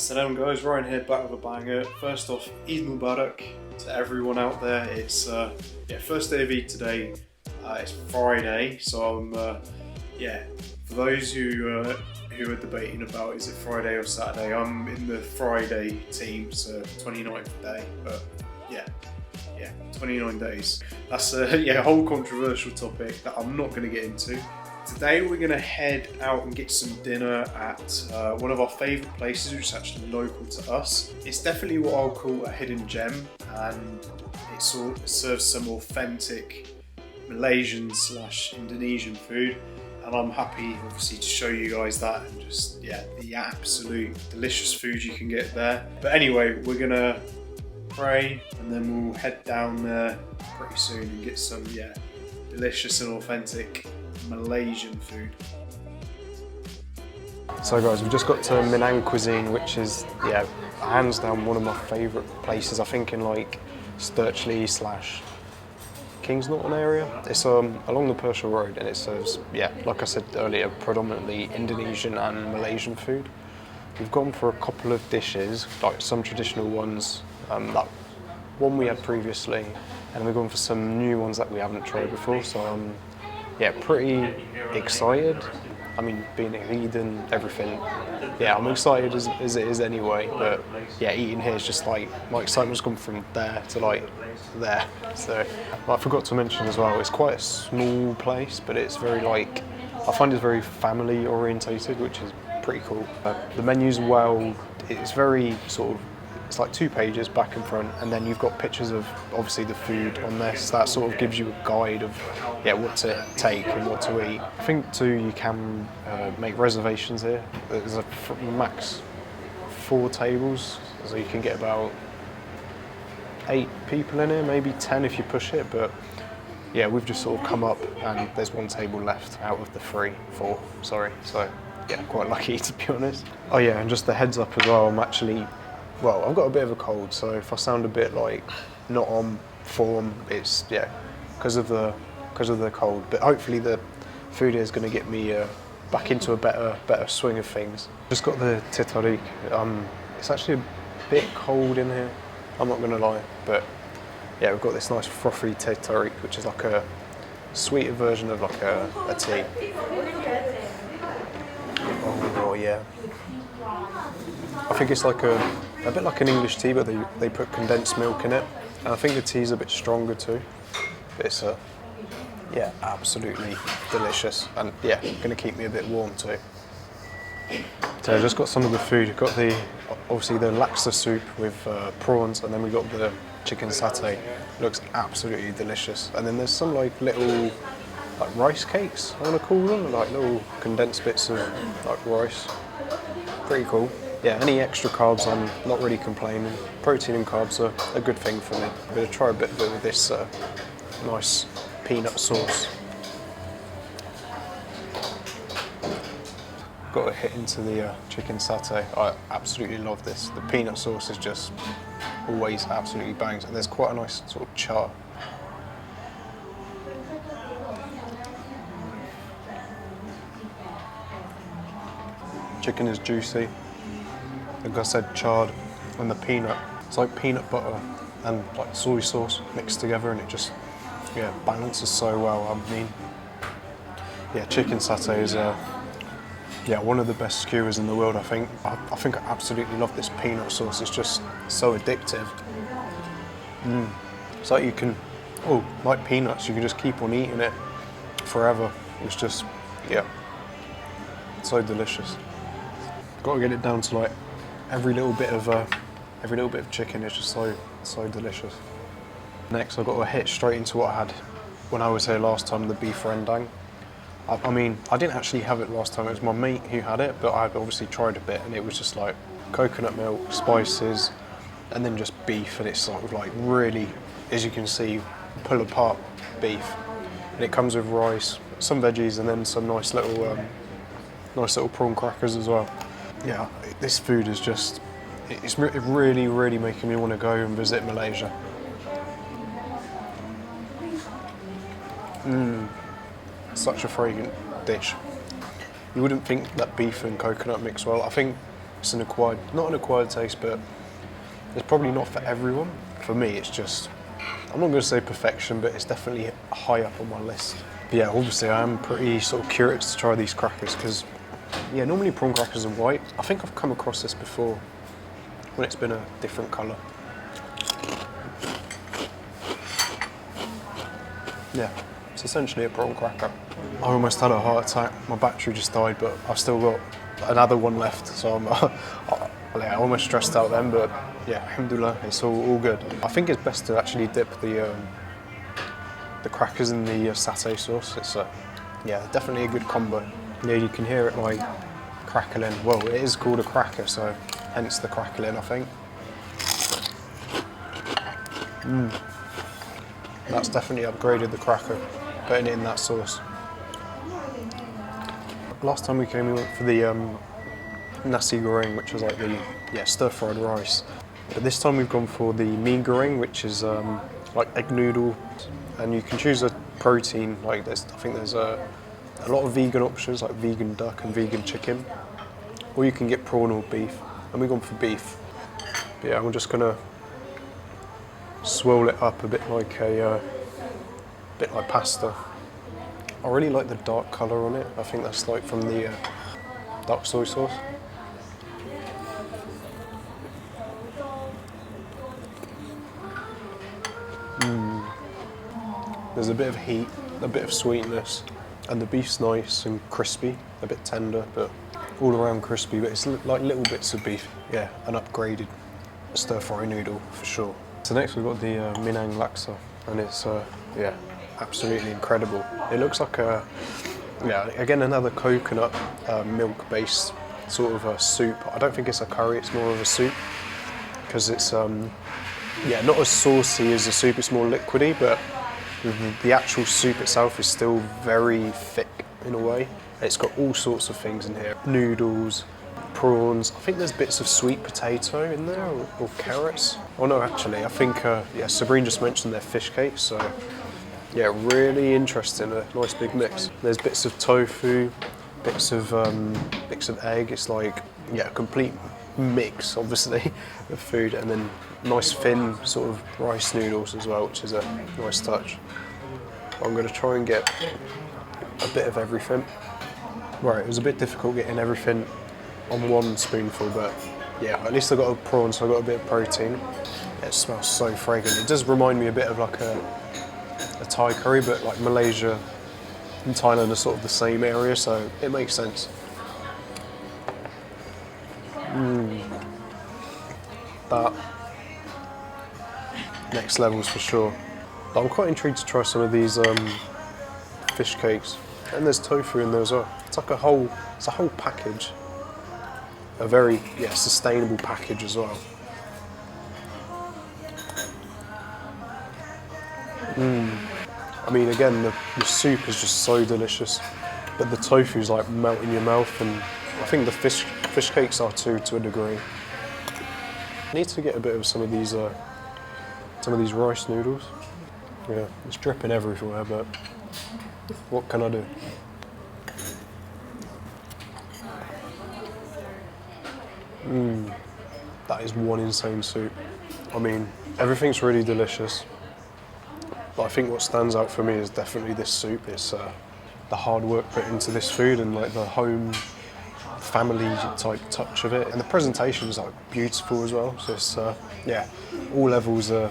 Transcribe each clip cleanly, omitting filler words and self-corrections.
Salam Guys, Ryan here, back with a banger. First off, Eid Mubarak to everyone out there. It's first day of Eid today. It's Friday, so I'm for those who are debating about is it Friday or Saturday, I'm in the Friday team, so 29th day. But yeah, 29 days. That's a whole controversial topic that I'm not going to get into. Today we're going to head out and get some dinner at one of our favourite places, which is actually local to us. It's definitely what I'll call a hidden gem, and it serves some authentic Malaysian / Indonesian food, and I'm happy obviously to show you guys that and just the absolute delicious food you can get there. But anyway, we're going to pray and then we'll head down there pretty soon and get some delicious and authentic Malaysian food. So guys, we've just got to Minang Cuisine, which is hands down one of my favourite places. I think in like Stirchley / Kings Norton area. It's along the Pershore road, and it serves like I said earlier, predominantly Indonesian and Malaysian food. We've gone for a couple of dishes, like some traditional ones, that one we had previously, and we've gone for some new ones that we haven't tried before. So pretty excited. I mean, being a Eid and everything, I'm excited as it is anyway, but eating here is just like, my excitement's gone from there to like there. So I forgot to mention as well, it's quite a small place, but it's very I find it's very family orientated, which is pretty cool. The menu's it's very it's like 2 pages back and front, and then you've got pictures of obviously the food on there, so that sort of gives you a guide of what to take and what to eat. I think too you can make reservations here. There's a max 4 tables, so you can get about 8 people in here, maybe 10 if you push it, but we've just sort of come up and there's 1 table left out of the 4, sorry, so quite lucky to be honest. Oh yeah, and just a heads up as well, I've got a bit of a cold, so if I sound a bit like not on form, it's because of the cold. But hopefully the food is going to get me back into a better swing of things. Just got the teh-tarik. It's actually a bit cold in here, I'm not going to lie, but we've got this nice frothy teh-tarik, which is like a sweeter version of like a tea. Oh yeah. I think it's like a bit like an English tea, but they put condensed milk in it. And I think the tea's a bit stronger too. But it's absolutely delicious, and going to keep me a bit warm too. So I just got some of the food. Got obviously the laksa soup with prawns, and then we got the chicken satay. It looks absolutely delicious. And then there's some little rice cakes, I want to call them, like little condensed bits of rice. Pretty cool. Any extra carbs, I'm not really complaining. Protein and carbs are a good thing for me. I'm going to try a bit of it with this nice peanut sauce. Got to hit into the chicken satay. I absolutely love this. The peanut sauce is just always absolutely bangs, and there's quite a nice sort of char. Chicken is juicy. Like I said, charred, and the peanut. It's like peanut butter and like soy sauce mixed together, and it just balances so well. I mean, chicken satay is one of the best skewers in the world. I think I absolutely love this peanut sauce. It's just so addictive. It's like you can, like peanuts, you can just keep on eating it forever. It's just so delicious. Got to get it down to every little bit of chicken is just so delicious. Next, I've got to hit straight into what I had when I was here last time, the beef rendang. I mean, I didn't actually have it last time. It was my mate who had it, but I've obviously tried a bit, and it was just like coconut milk, spices, and then just beef, and it's sort of really, as you can see, pull apart beef. And it comes with rice, some veggies, and then some nice little prawn crackers as well. This food is just, it's really, really making me want to go and visit Malaysia. Such a fragrant dish. You wouldn't think that beef and coconut mix well. I think it's not an acquired taste, but it's probably not for everyone. For me, it's just, I'm not going to say perfection, but it's definitely high up on my list. But yeah, obviously I am pretty sort of curious to try these crackers because, yeah, normally prawn crackers are white. I think I've come across this before when it's been a different colour. Yeah, it's essentially a prawn cracker. I almost had a heart attack. My battery just died, but I've still got another one left, so I'm I almost stressed out then, but yeah, alhamdulillah, it's all good. I think it's best to actually dip the crackers in the satay sauce. It's yeah, definitely a good combo. Yeah, you can hear it like crackling. Well, it is called a cracker, so hence the crackling, I think. That's definitely upgraded the cracker, putting it in that sauce. Last time we came, we went for the nasi-goreng, which is like the stir-fried rice. But this time we've gone for the mee goreng, which is like egg noodle, and you can choose a protein. Like I think there's a lot of vegan options, like vegan duck and vegan chicken, or you can get prawn or beef. And we've gone for beef. But yeah, I'm just gonna swirl it up a bit like pasta. I really like the dark colour on it. I think that's like from the dark soy sauce. There's a bit of heat, a bit of sweetness, and the beef's nice and crispy, a bit tender, but all around crispy, but it's like little bits of beef. Yeah, an upgraded stir-fry noodle for sure. So next we've got the Minang laksa, and it's yeah, absolutely incredible. It looks like again another coconut milk-based sort of a soup. I don't think it's a curry; it's more of a soup because it's yeah, not as saucy as a soup. It's more liquidy, but the actual soup itself is still very thick in a way. It's got all sorts of things in here: noodles, prawns. I think there's bits of sweet potato in there, or carrots. Oh no, actually, I think yeah, Sabrine just mentioned their fish cakes. So yeah, really interesting. A nice big mix. There's bits of tofu, bits of egg. It's like, yeah, a complete mix, obviously, of food, and then nice thin sort of rice noodles as well, which is a nice touch. I'm going to try and get a bit of everything. Right, it was a bit difficult getting everything on one spoonful, but yeah, at least I got a prawn, so I got a bit of protein. It smells so fragrant. It does remind me a bit of like a Thai curry, but like Malaysia and Thailand are sort of the same area, so it makes sense. That next levels for sure. But I'm quite intrigued to try some of these fish cakes, and there's tofu in there as well. It's like a whole package, a very sustainable package as well. I mean, again, the soup is just so delicious, but the tofu's like melt in your mouth, and I think the fish cakes are too, to a degree. I need to get a bit of some of these rice noodles. Yeah, it's dripping everywhere, but what can I do? That is one insane soup. I mean, everything's really delicious, but I think what stands out for me is definitely this soup. It's the hard work put into this food and like the home family type touch of it, and the presentation is like beautiful as well. So it's yeah, all levels are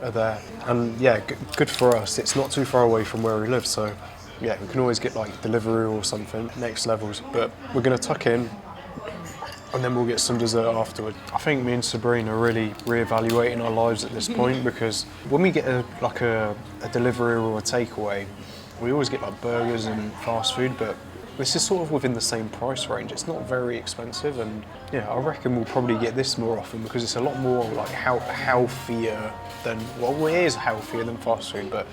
there, and yeah, good for us. It's not too far away from where we live, so yeah, we can always get like delivery or something. Next levels, but we're gonna tuck in, and then we'll get some dessert afterward. I think me and Sabrine are really re-evaluating our lives at this point, because when we get a delivery or a takeaway, we always get like burgers and fast food, but this is sort of within the same price range. It's not very expensive, and yeah, I reckon we'll probably get this more often because it's a lot more like healthier than, well, it is healthier than fast food, but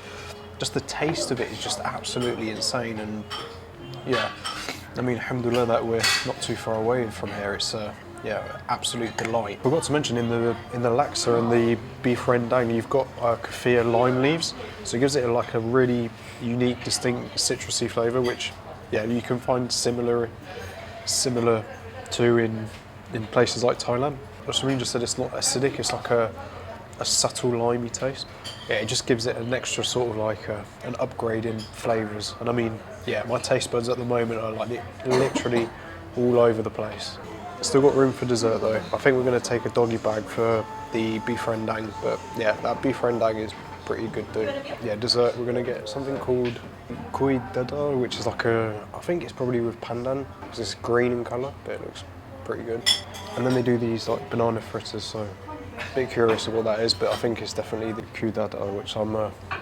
just the taste of it is just absolutely insane. And yeah, I mean, alhamdulillah that we're not too far away from here. It's yeah, absolute delight. I forgot to mention in the laksa and the beef rendang, you've got kaffir lime leaves, so it gives it like a really unique, distinct citrusy flavour, which yeah, you can find similar to in in places like Thailand. Someone just said it's not acidic, it's like a subtle limey taste. Yeah, it just gives it an extra sort of like an upgrade in flavours. And I mean, yeah, my taste buds at the moment are like literally all over the place. Still got room for dessert though. I think we're going to take a doggy bag for the beef rendang, but yeah, that beef rendang is pretty good too. Yeah, dessert, we're going to get something called kuih dadar, which is like I think it's probably with pandan, because it's green in colour, but it looks pretty good. And then they do these like banana fritters, so a bit curious of what that is, but I think it's definitely the kuih dadar, which I'm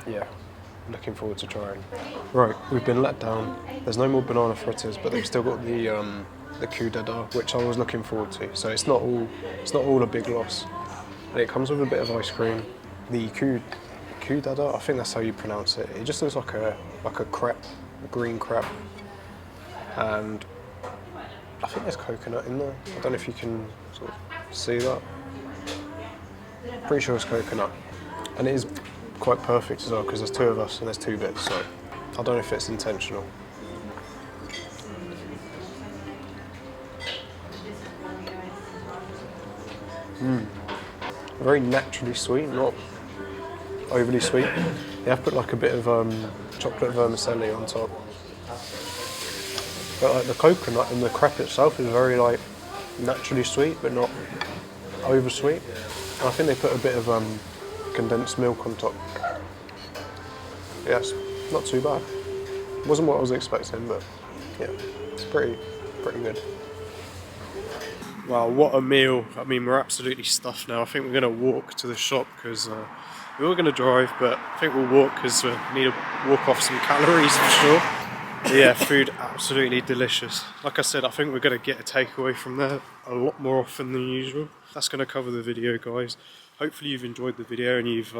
yeah, looking forward to trying. Right, we've been let down. There's no more banana fritters, but they've still got the kuih dadar, which I was looking forward to. So it's not all a big loss. And it comes with a bit of ice cream. The kuih dadar, I think that's how you pronounce it. It just looks like a crepe, a green crepe, and I think there's coconut in there. I don't know if you can sort of see that. Pretty sure it's coconut, and it is quite perfect as well because there's two of us and there's two bits. So I don't know if it's intentional. Very naturally sweet, not overly sweet. They have put like a bit of chocolate vermicelli on top. But like the coconut and the crepe itself is very like naturally sweet, but not over sweet. And I think they put a bit of condensed milk on top. Yes, not too bad. Wasn't what I was expecting, but yeah, it's pretty good. Wow, what a meal. I mean, we're absolutely stuffed now. I think we're going to walk to the shop because we were going to drive, but I think we'll walk because we need to walk off some calories for sure. But yeah, food absolutely delicious. Like I said, I think we're going to get a takeaway from there a lot more often than usual. That's going to cover the video, guys. Hopefully you've enjoyed the video and you've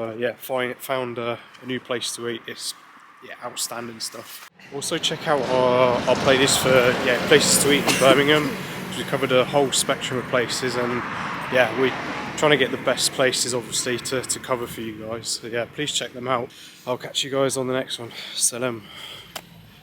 found a new place to eat. It's outstanding stuff. Also check out our playlist for places to eat in Birmingham. We covered a whole spectrum of places, and yeah, we're trying to get the best places obviously to cover for you guys. So yeah, please check them out. I'll catch you guys on the next one. Salam.